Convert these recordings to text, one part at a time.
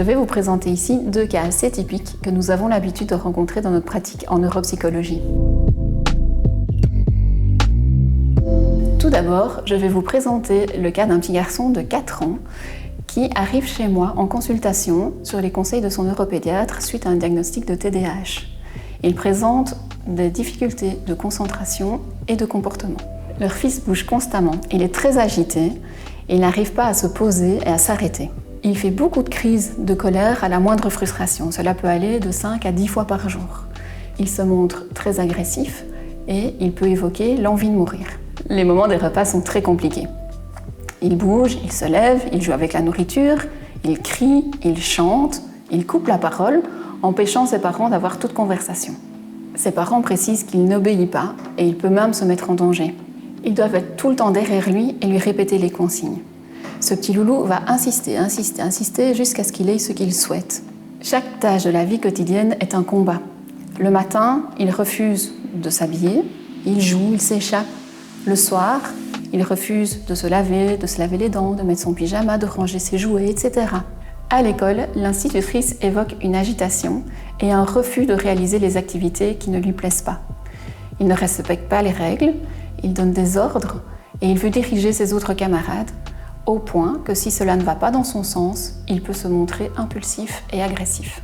Je vais vous présenter ici 2 cas assez typiques que nous avons l'habitude de rencontrer dans notre pratique en neuropsychologie. Tout d'abord, je vais vous présenter le cas d'un petit garçon de 4 ans qui arrive chez moi en consultation sur les conseils de son neuropédiatre suite à un diagnostic de TDAH. Il présente des difficultés de concentration et de comportement. Leur fils bouge constamment, il est très agité, et il n'arrive pas à se poser et à s'arrêter. Il fait beaucoup de crises de colère à la moindre frustration. Cela peut aller de 5 à 10 fois par jour. Il se montre très agressif et il peut évoquer l'envie de mourir. Les moments des repas sont très compliqués. Il bouge, il se lève, il joue avec la nourriture, il crie, il chante, il coupe la parole, empêchant ses parents d'avoir toute conversation. Ses parents précisent qu'il n'obéit pas et il peut même se mettre en danger. Ils doivent être tout le temps derrière lui et lui répéter les consignes. Ce petit loulou va insister jusqu'à ce qu'il ait ce qu'il souhaite. Chaque tâche de la vie quotidienne est un combat. Le matin, il refuse de s'habiller, il joue, il s'échappe. Le soir, il refuse de se laver les dents, de mettre son pyjama, de ranger ses jouets, etc. À l'école, l'institutrice évoque une agitation et un refus de réaliser les activités qui ne lui plaisent pas. Il ne respecte pas les règles, il donne des ordres et il veut diriger ses autres camarades, au point que si cela ne va pas dans son sens, il peut se montrer impulsif et agressif.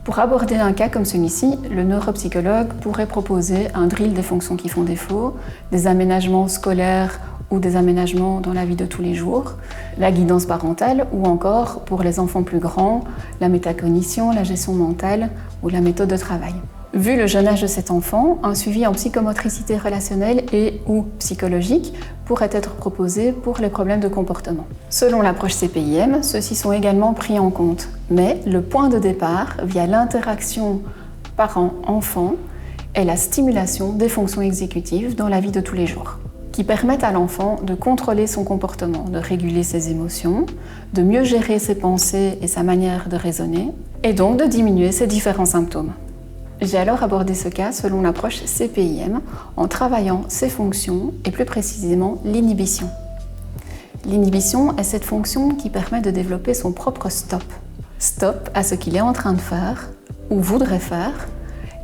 Pour aborder un cas comme celui-ci, le neuropsychologue pourrait proposer un drill des fonctions qui font défaut, des aménagements scolaires ou des aménagements dans la vie de tous les jours, la guidance parentale ou encore, pour les enfants plus grands, la métacognition, la gestion mentale ou la méthode de travail. Vu le jeune âge de cet enfant, un suivi en psychomotricité relationnelle et ou psychologique pourrait être proposé pour les problèmes de comportement. Selon l'approche CPIM, ceux-ci sont également pris en compte, mais le point de départ, via l'interaction parent-enfant, est la stimulation des fonctions exécutives dans la vie de tous les jours, qui permettent à l'enfant de contrôler son comportement, de réguler ses émotions, de mieux gérer ses pensées et sa manière de raisonner, et donc de diminuer ses différents symptômes. J'ai alors abordé ce cas selon l'approche CPIM en travaillant ses fonctions et plus précisément l'inhibition. L'inhibition est cette fonction qui permet de développer son propre stop. Stop à ce qu'il est en train de faire ou voudrait faire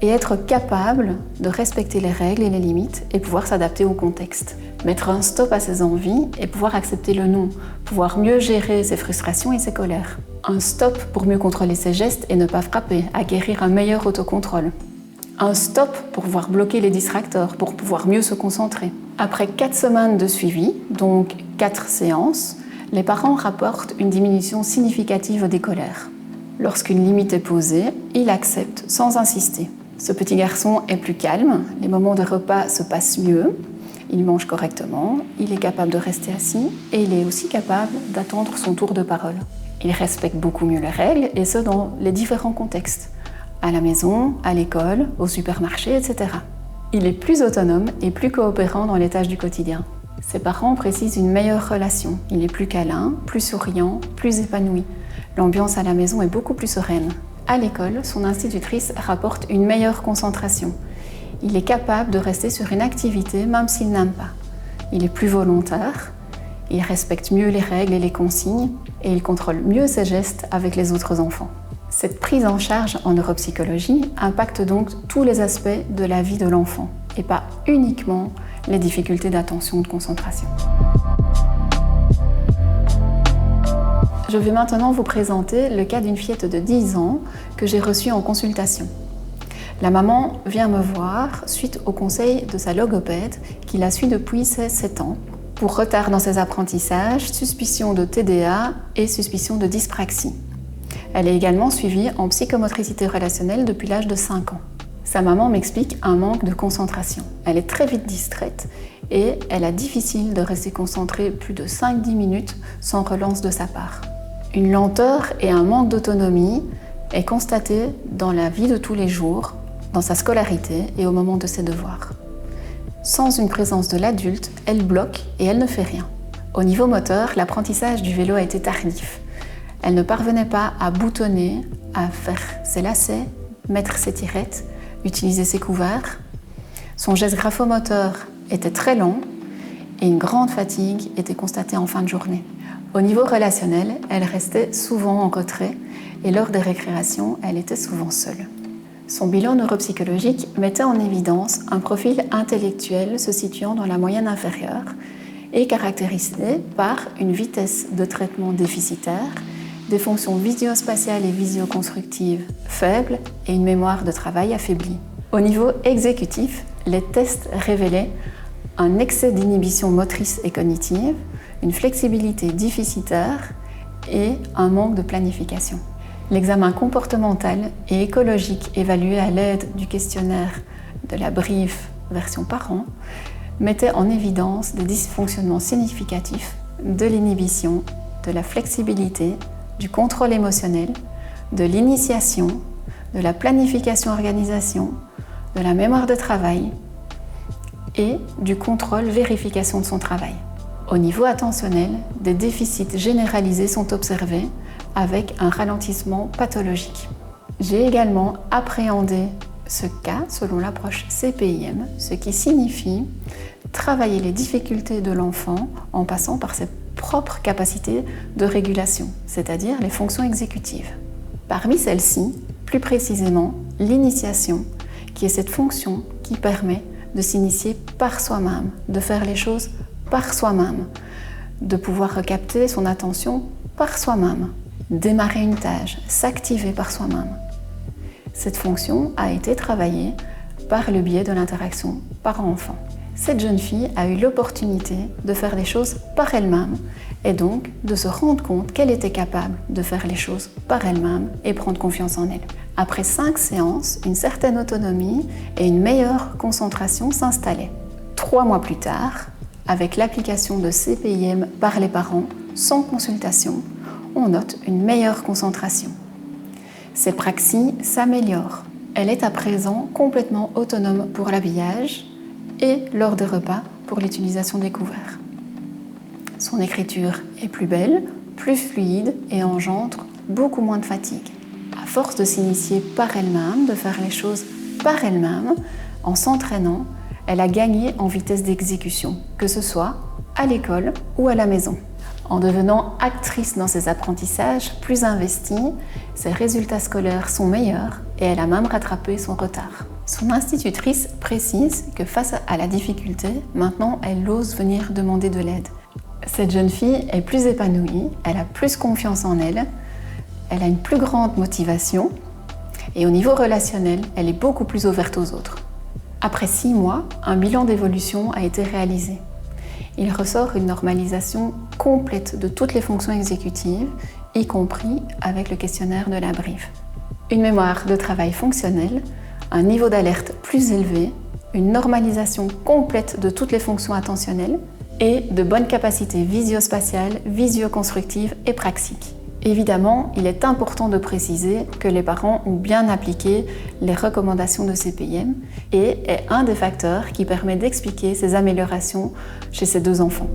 et être capable de respecter les règles et les limites et pouvoir s'adapter au contexte. Mettre un stop à ses envies et pouvoir accepter le non, pouvoir mieux gérer ses frustrations et ses colères. Un stop pour mieux contrôler ses gestes et ne pas frapper, acquérir un meilleur autocontrôle. Un stop pour pouvoir bloquer les distracteurs, pour pouvoir mieux se concentrer. Après 4 semaines de suivi, donc 4 séances, les parents rapportent une diminution significative des colères. Lorsqu'une limite est posée, il accepte sans insister. Ce petit garçon est plus calme, les moments de repas se passent mieux, il mange correctement, il est capable de rester assis et il est aussi capable d'attendre son tour de parole. Il respecte beaucoup mieux les règles et ce dans les différents contextes, à la maison, à l'école, au supermarché, etc. Il est plus autonome et plus coopérant dans les tâches du quotidien. Ses parents précisent une meilleure relation. Il est plus câlin, plus souriant, plus épanoui. L'ambiance à la maison est beaucoup plus sereine. À l'école, son institutrice rapporte une meilleure concentration. Il est capable de rester sur une activité même s'il n'aime pas. Il est plus volontaire, il respecte mieux les règles et les consignes et il contrôle mieux ses gestes avec les autres enfants. Cette prise en charge en neuropsychologie impacte donc tous les aspects de la vie de l'enfant et pas uniquement les difficultés d'attention ou de concentration. Je vais maintenant vous présenter le cas d'une fillette de 10 ans que j'ai reçue en consultation. La maman vient me voir suite au conseil de sa logopède qui la suit depuis ses 7 ans pour retard dans ses apprentissages, suspicion de TDA et suspicion de dyspraxie. Elle est également suivie en psychomotricité relationnelle depuis l'âge de 5 ans. Sa maman m'explique un manque de concentration. Elle est très vite distraite et elle a difficile de rester concentrée plus de 5-10 minutes sans relance de sa part. Une lenteur et un manque d'autonomie est constaté dans la vie de tous les jours, dans sa scolarité et au moment de ses devoirs. Sans une présence de l'adulte, elle bloque et elle ne fait rien. Au niveau moteur, l'apprentissage du vélo a été tardif. Elle ne parvenait pas à boutonner, à faire ses lacets, mettre ses tirettes, utiliser ses couverts. Son geste graphomoteur était très lent et une grande fatigue était constatée en fin de journée. Au niveau relationnel, elle restait souvent en retrait et lors des récréations, elle était souvent seule. Son bilan neuropsychologique mettait en évidence un profil intellectuel se situant dans la moyenne inférieure et caractérisé par une vitesse de traitement déficitaire, des fonctions visio-spatiales et visio-constructives faibles et une mémoire de travail affaiblie. Au niveau exécutif, les tests révélaient un excès d'inhibition motrice et cognitive, une flexibilité déficitaire et un manque de planification. L'examen comportemental et écologique évalué à l'aide du questionnaire de la BRIEF version parent mettait en évidence des dysfonctionnements significatifs de l'inhibition, de la flexibilité, du contrôle émotionnel, de l'initiation, de la planification-organisation, de la mémoire de travail et du contrôle-vérification de son travail. Au niveau attentionnel, des déficits généralisés sont observés avec un ralentissement pathologique. J'ai également appréhendé ce cas selon l'approche CPIM, ce qui signifie travailler les difficultés de l'enfant en passant par ses propres capacités de régulation, c'est-à-dire les fonctions exécutives. Parmi celles-ci, plus précisément, l'initiation, qui est cette fonction qui permet de s'initier par soi-même, de faire les choses par soi-même, de pouvoir recapter son attention par soi-même, démarrer une tâche, s'activer par soi-même. Cette fonction a été travaillée par le biais de l'interaction parent-enfant. Cette jeune fille a eu l'opportunité de faire les choses par elle-même et donc de se rendre compte qu'elle était capable de faire les choses par elle-même et prendre confiance en elle. Après 5 séances, une certaine autonomie et une meilleure concentration s'installaient. 3 mois plus tard, avec l'application de CPIM par les parents, sans consultation, on note une meilleure concentration. Cette praxis s'améliore. Elle est à présent complètement autonome pour l'habillage et lors des repas pour l'utilisation des couverts. Son écriture est plus belle, plus fluide et engendre beaucoup moins de fatigue. À force de s'initier par elle-même, de faire les choses par elle-même, en s'entraînant, elle a gagné en vitesse d'exécution, que ce soit à l'école ou à la maison. En devenant actrice dans ses apprentissages, plus investie, ses résultats scolaires sont meilleurs et elle a même rattrapé son retard. Son institutrice précise que face à la difficulté, maintenant elle ose venir demander de l'aide. Cette jeune fille est plus épanouie, elle a plus confiance en elle, elle a une plus grande motivation et au niveau relationnel, elle est beaucoup plus ouverte aux autres. Après 6 mois, un bilan d'évolution a été réalisé. Il ressort une normalisation complète de toutes les fonctions exécutives, y compris avec le questionnaire de la BRIEF. Une mémoire de travail fonctionnelle, un niveau d'alerte plus élevé, une normalisation complète de toutes les fonctions attentionnelles et de bonnes capacités visio-spatiales, visio-constructives et praxiques. Évidemment, il est important de préciser que les parents ont bien appliqué les recommandations de CPIM et est un des facteurs qui permet d'expliquer ces améliorations chez ces 2 enfants.